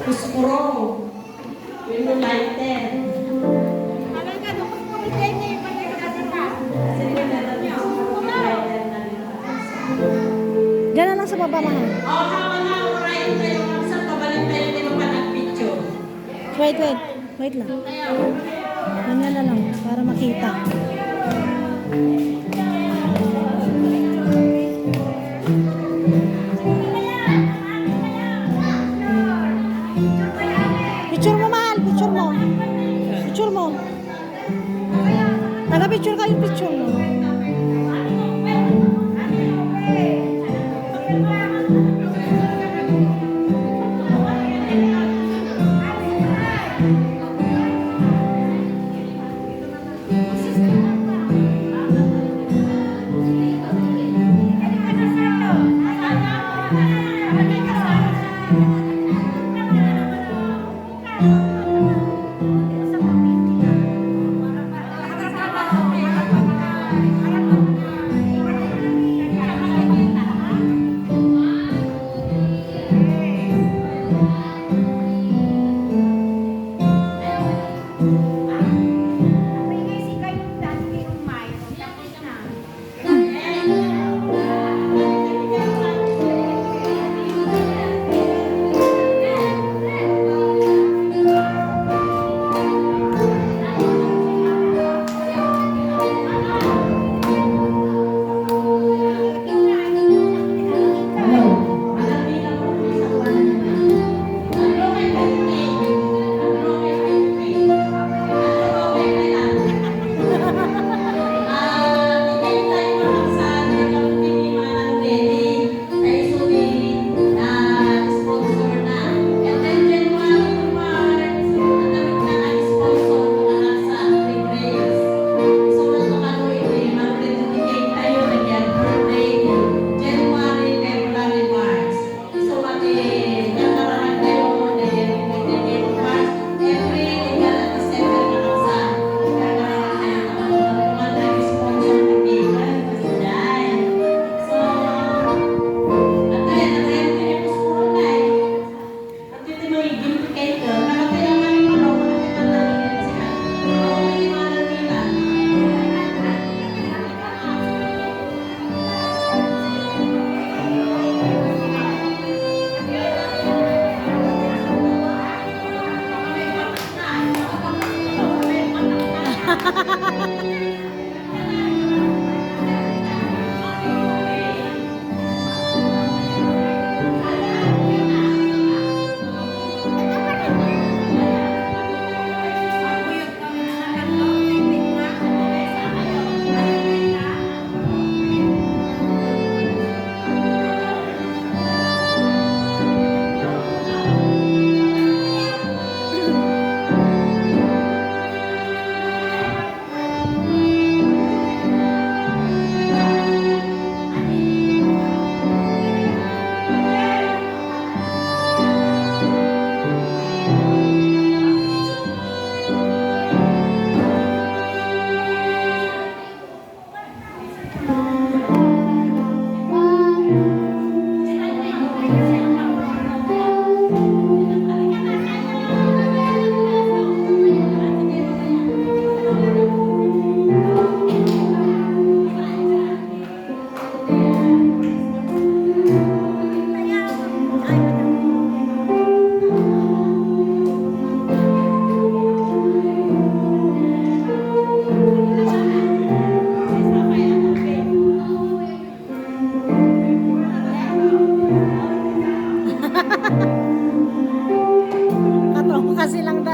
Kuskuro. Yun yung lighter. Diyan na lang sa baba, mahal. Hawa na. Right tayo. Sa kabalan tayo din ang panag-picture. Wait. Wait lang. Ganyan na lang para makita. Picture mo, mahal. Picture mo. Picture mo. Taga-picture kayo, picture mo.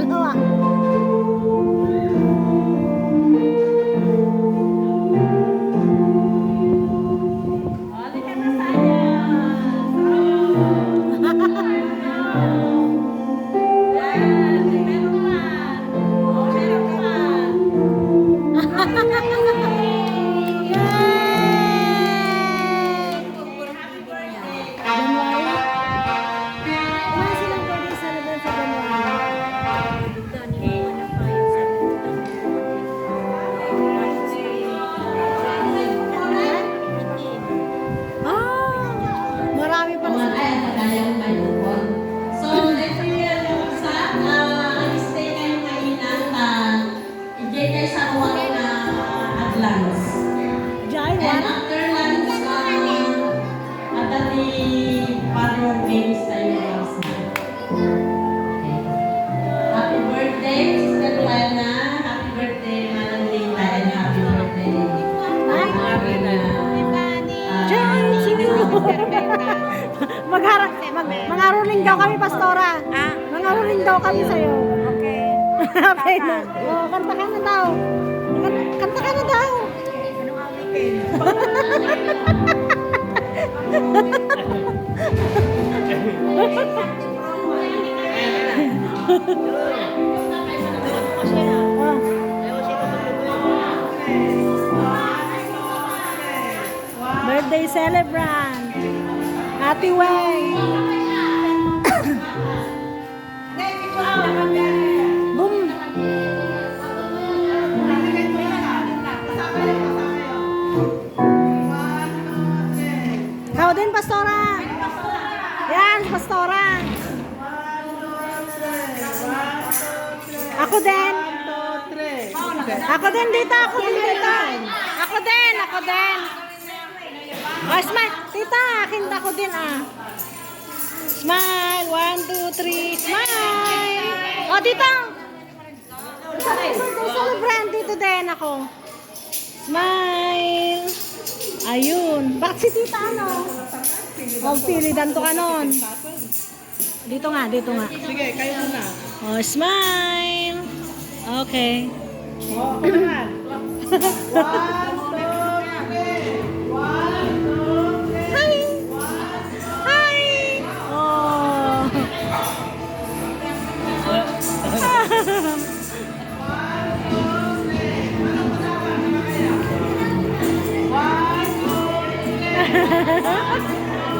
dalawa. Oh, di ka na sayang. Yan, di meron pa. Oh, meron pa. Happy birthday. January? Wala silang birthday celebrate sa January. Marami pala Mga sa ay, nagayang may bukod. So, every year yung sa, stay kayo kainan na i-get kayo sa ruwang na advance. Jai, And what? after lunch, adali parlor games tayo last night. Okay. Happy birthday, Sister Luana. Happy birthday, Manang Lita. And happy birthday, Marina. Jai, sino? Mangaruling daw kami, Pastora. Mangaruling daw kami sa'yo. Okay. Okay. Oh, kanta ka na daw. Kanta ka na daw. Anong awitin? Birthday celebrant. Ate Weng. Boom. Ikaw din, Pastora. Yan, Pastora. Ako din. Ako din dito, ako din dito. Ako din, ako din. Oh, smile. Tita, akin ako din Smile. 1, 2, 3. Smile. Oh, dito. Celebrant dito din ako. Smile. Ayun. Bakit si tita ano? Magpilidan to ka nun. Dito nga, dito nga. Sige, kayo muna. Oh, smile. Okay. Oh, kailangan. 1, 2, 3. 1, 2, 3. Hi. Hi. Oh.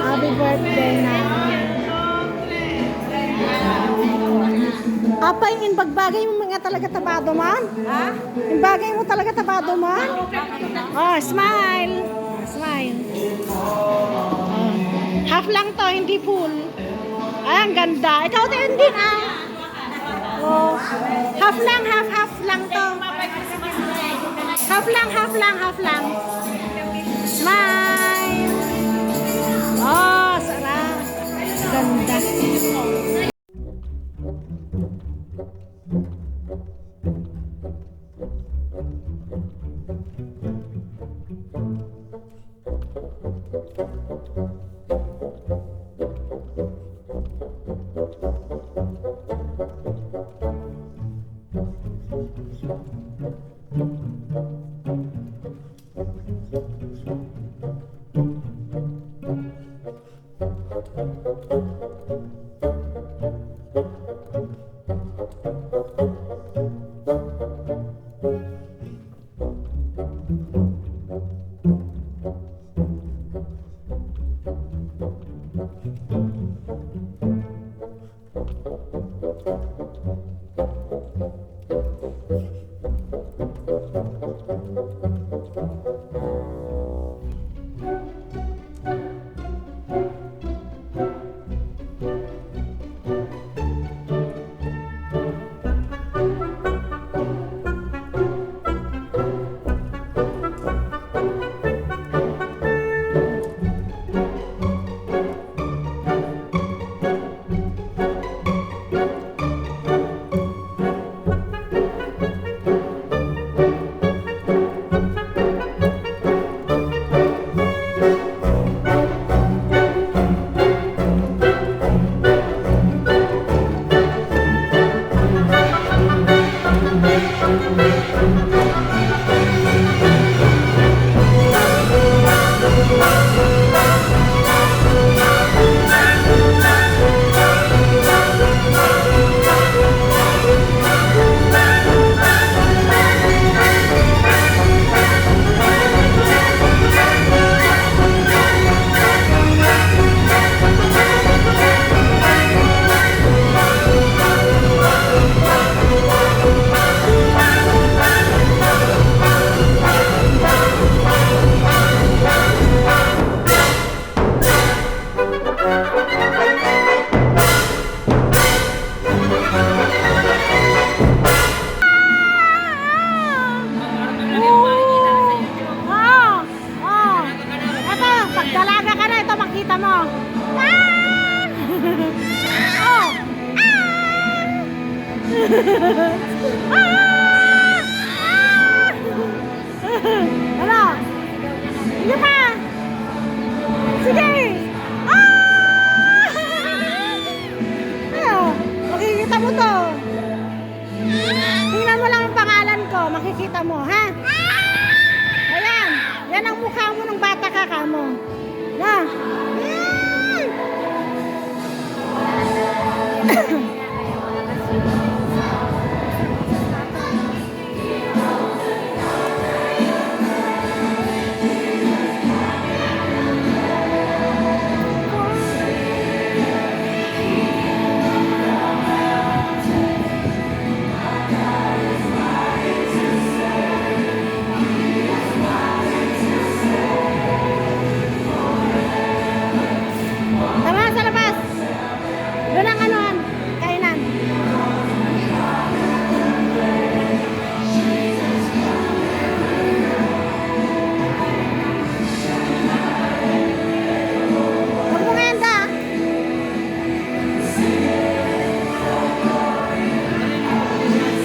Happy birthday na. Apay, in bagbagay mo mga talaga tabado man? Ha? In bagay mo talaga tabado man? Oh, smile. Smile. Oh. Half lang to, hindi full. Ay, ang ganda. Ikaw din din Oh. Half lang to. Half lang. Smile. Oh, sarap. Ganda. Ano? Sige pa! Sige! Ah! Ano? Makikita mo to. Tingnan mo lang ang pangalan ko. Makikita mo, ha? Ayan. Yan ang mukha mo ng bata ka mo. Na?